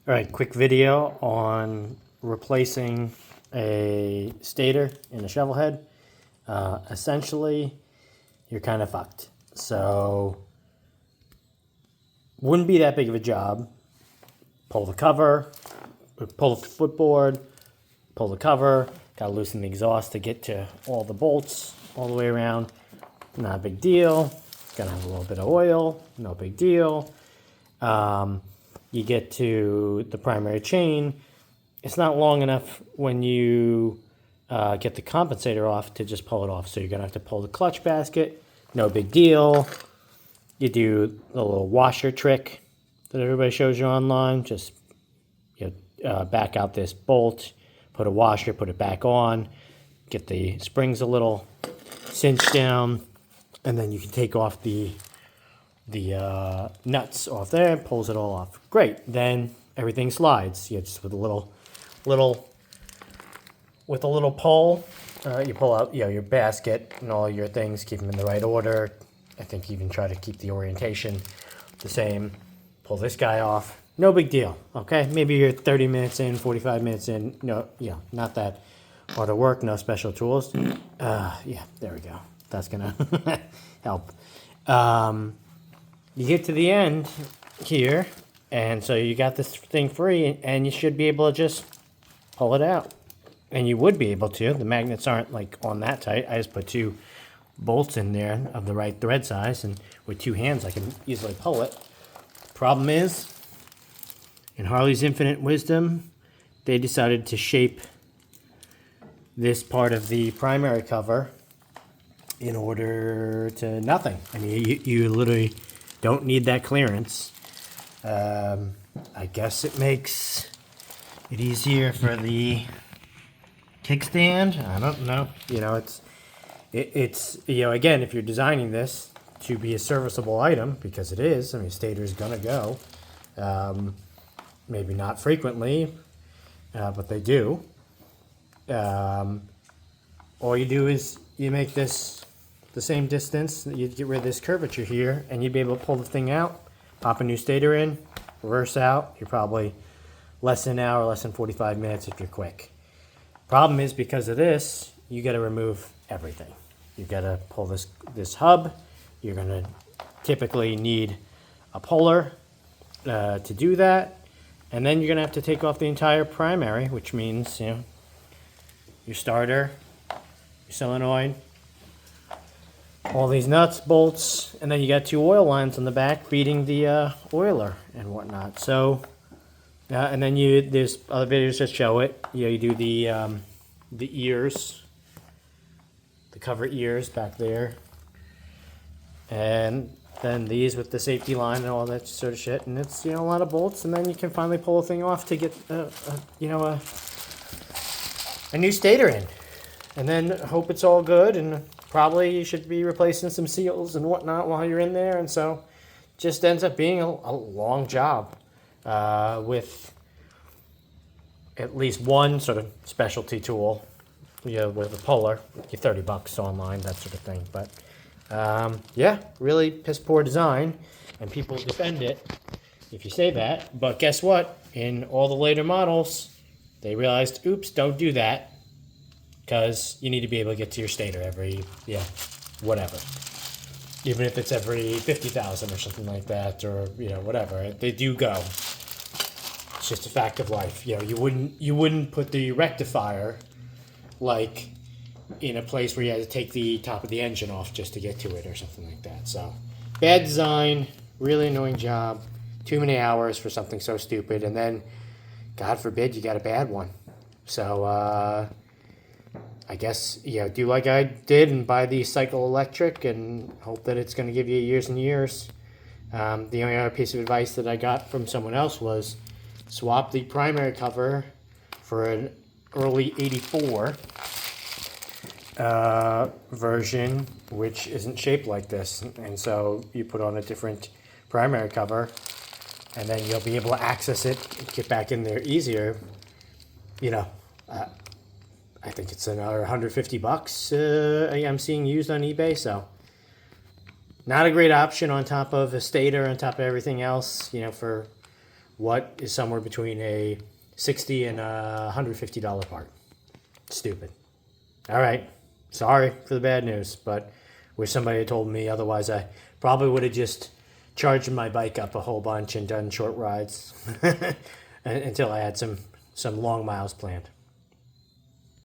All right, quick video on replacing a stator in a shovel head. Essentially, you're kind of fucked. So, wouldn't be that big of a job. Pull the cover, pull the footboard, pull the cover, gotta loosen the exhaust to get to all the bolts all the way around. Not a big deal. Gonna have a little bit of oil, no big deal. You get to the primary chain. It's not long enough when you get the compensator off to just pull it off. So you're going to have to pull the clutch basket. No big deal. You do the little washer trick that everybody shows you online. Just back out this bolt, put a washer, put it back on, get the springs a little cinched down, and then you can take off the nuts off there, pulls it all off. Great. Then everything slides. You just with a little pull, you pull out your basket and all your things, keep them in the right order. I think you even try to keep the orientation the same. Pull this guy off. No big deal. Okay, maybe you're 30 minutes in, 45 minutes in. No, not that hard of work. No special tools. Yeah, there we go. That's gonna help. You get to the end here, and so you got this thing free, and you should be able to just pull it out. And you would be able to. The magnets aren't like on that tight. I just put 2 bolts in there of the right thread size, and with 2 hands I can easily pull it. Problem is, in Harley's infinite wisdom, they decided to shape this part of the primary cover in order to nothing. I mean, you literally don't need that clearance. I guess it makes it easier for the kickstand. I don't know. It's again, if you're designing this to be a serviceable item, because it is. I mean, stator's gonna go. Maybe not frequently, but they do. All you do is you make this the same distance. You'd get rid of this curvature here, and you'd be able to pull the thing out, pop a new stator in, reverse out. You're probably less than an hour, less than 45 minutes if you're quick. Problem is, because of this, you got to remove everything. You got to pull this hub. You're going to typically need a puller to do that, and then you're going to have to take off the entire primary, which means your starter, your solenoid, all these nuts, bolts, and then you got 2 oil lines on the back feeding the oiler and whatnot. So, and then there's other videos that show it. You do the ears, the cover ears back there, and then these with the safety line and all that sort of shit. And it's a lot of bolts, and then you can finally pull the thing off to get a new stator in, and then hope it's all good. And probably you should be replacing some seals and whatnot while you're in there. And so just ends up being a long job with at least one sort of specialty tool, with a puller, your $30 online, that sort of thing. But yeah, really piss poor design, and people defend it if you say that. But guess what? In all the later models, they realized, oops, don't do that. Because you need to be able to get to your stator every, whatever. Even if it's every 50,000 or something like that, or, whatever. They do go. It's just a fact of life. You wouldn't put the rectifier, like, in a place where you had to take the top of the engine off just to get to it or something like that. So, bad design, really annoying job, too many hours for something so stupid, and then, God forbid, you got a bad one. So, I guess, do like I did and buy the Cycle Electric and hope that it's going to give you years and years. The only other piece of advice that I got from someone else was swap the primary cover for an early 84 version, which isn't shaped like this. And so you put on a different primary cover, and then you'll be able to access it, get back in there easier. I think it's another $150 I'm seeing used on eBay, so not a great option on top of a stator, on top of everything else, for what is somewhere between a $60 and a $150 part. Stupid. All right. Sorry for the bad news, but wish somebody had told me otherwise. I probably would have just charged my bike up a whole bunch and done short rides until I had some long miles planned.